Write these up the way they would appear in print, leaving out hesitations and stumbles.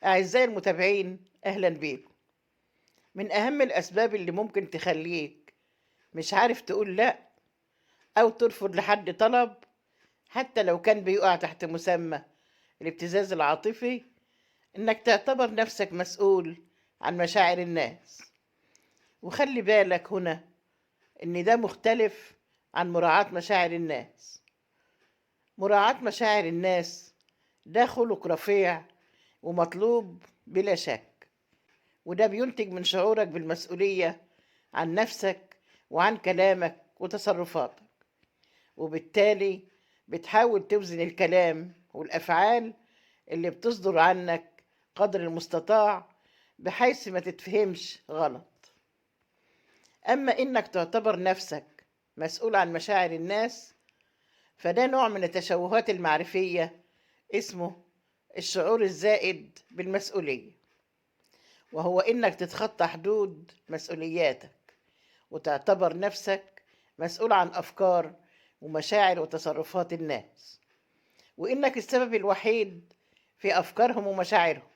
أعزائي المتابعين، أهلا بيكم. من أهم الأسباب اللي ممكن تخليك مش عارف تقول لأ أو ترفض لحد طلب، حتى لو كان بيقع تحت مسمى الابتزاز العاطفي، إنك تعتبر نفسك مسؤول عن مشاعر الناس. وخلي بالك هنا إن ده مختلف عن مراعاة مشاعر الناس. مراعاة مشاعر الناس ده خلق رفيع ومطلوب بلا شك، وده بينتج من شعورك بالمسؤولية عن نفسك وعن كلامك وتصرفاتك، وبالتالي بتحاول توزن الكلام والأفعال اللي بتصدر عنك قدر المستطاع بحيث ما تتفهمش غلط. أما إنك تعتبر نفسك مسؤول عن مشاعر الناس، فده نوع من التشوهات المعرفية اسمه الشعور الزائد بالمسؤولية، وهو إنك تتخطى حدود مسؤولياتك وتعتبر نفسك مسؤول عن أفكار ومشاعر وتصرفات الناس، وإنك السبب الوحيد في أفكارهم ومشاعرهم.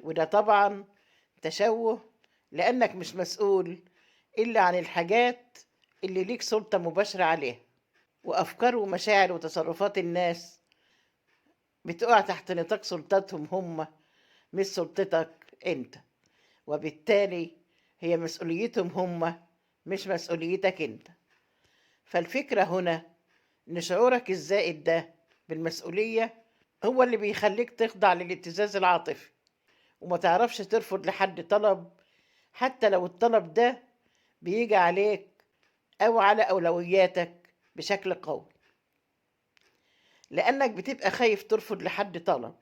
وده طبعا تشوه، لأنك مش مسؤول إلا عن الحاجات اللي ليك سلطة مباشرة عليها، وأفكار ومشاعر وتصرفات الناس بتقع تحت نطاق سلطتهم هم، مش سلطتك أنت، وبالتالي هي مسؤوليتهم هم مش مسؤوليتك أنت. فالفكرة هنا إن شعورك الزائد ده بالمسؤولية هو اللي بيخليك تخضع للابتزاز العاطفي، وما تعرفش ترفض لحد طلب، حتى لو الطلب ده بيجي عليك أو على أولوياتك بشكل قوي، لأنك بتبقى خايف ترفض لحد طلب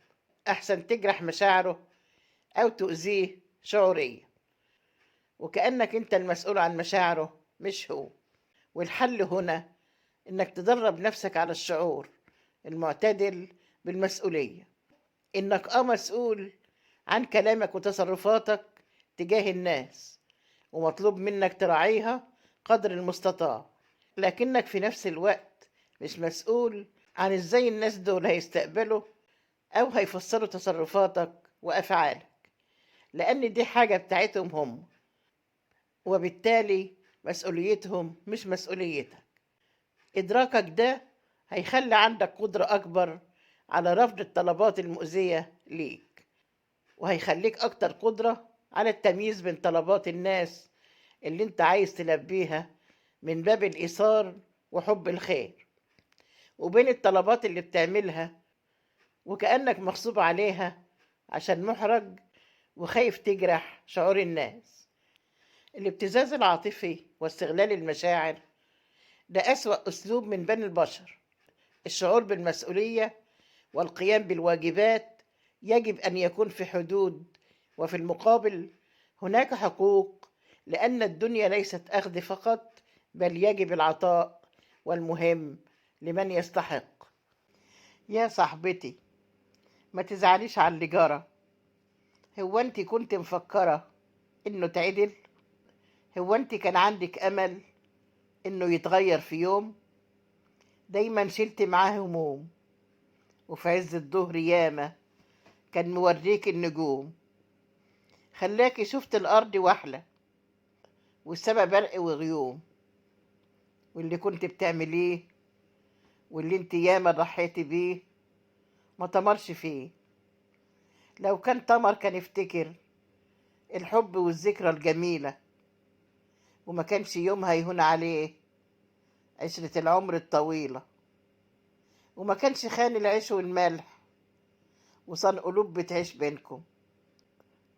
أحسن تجرح مشاعره أو تؤذيه شعوريا، وكأنك أنت المسؤول عن مشاعره مش هو. والحل هنا إنك تدرب نفسك على الشعور المعتدل بالمسؤولية، إنك مسؤول عن كلامك وتصرفاتك تجاه الناس، ومطلوب منك تراعيها قدر المستطاع، لكنك في نفس الوقت مش مسؤول عن إزاي الناس دول هيستقبلوا أو هيفسروا تصرفاتك وأفعالك، لأن دي حاجة بتاعتهم هم، وبالتالي مسؤوليتهم مش مسؤوليتك. إدراكك ده هيخلي عندك قدرة أكبر على رفض الطلبات المؤذية ليك، وهيخليك أكتر قدرة على التمييز بين طلبات الناس اللي انت عايز تلبيها من باب الإيثار وحب الخير، وبين الطلبات اللي بتعملها وكأنك مغصوب عليها عشان محرج وخايف تجرح شعور الناس. الابتزاز العاطفي واستغلال المشاعر ده أسوأ أسلوب من بني البشر. الشعور بالمسؤولية والقيام بالواجبات يجب أن يكون في حدود، وفي المقابل هناك حقوق، لأن الدنيا ليست أخذ فقط، بل يجب العطاء، والمهم لمن يستحق. يا صاحبتي، ما تزعليش على اللي جرى. هو أنت كنت مفكرة إنه تعدل؟ هو أنت كان عندك أمل إنه يتغير في يوم؟ دايما شلت معاه هموم، وفي عز الظهر ياما كان موريك النجوم، خلاكي شفت الأرض وحلة والسما برق وغيوم، واللي كنت بتعمليه واللي انت ياما ضحيتي بيه ما تمرش فيه. لو كان تمر كان يفتكر الحب والذكرى الجميلة، وما كانش يومها يهون عليه عشرة العمر الطويلة، وما كانش خان العيش والملح وصان قلوب بتعيش بينكم،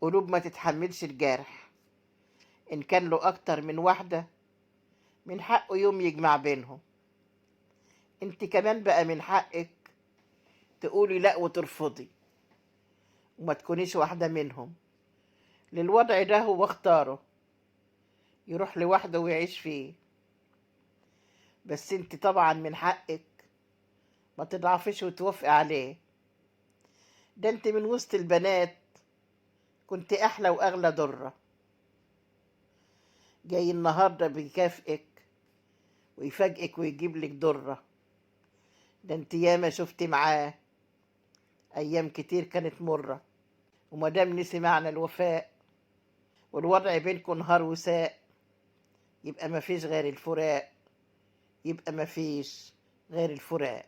قلوب ما تتحملش الجرح. إن كان له أكتر من واحدة من حقه يوم يجمع بينهم. انت كمان بقى من حقك تقولي لأ وترفضي، وما تكونيش واحدة منهم. للوضع ده هو اختاره، يروح لوحده ويعيش فيه، بس انت طبعا من حقك ما تضعفيش وتوافقي عليه. ده انت من وسط البنات كنت احلى واغلى ضرة، جاي النهارده بيكافئك ويفاجئك ويجيب لك ضرة. ده انت ياما شفتي معاه ايام كتير كانت مرة، ومادام نسي معنى الوفاء والوضع بينكم نهار وساء، يبقى مفيش غير الفراق، يبقى مفيش غير الفراق.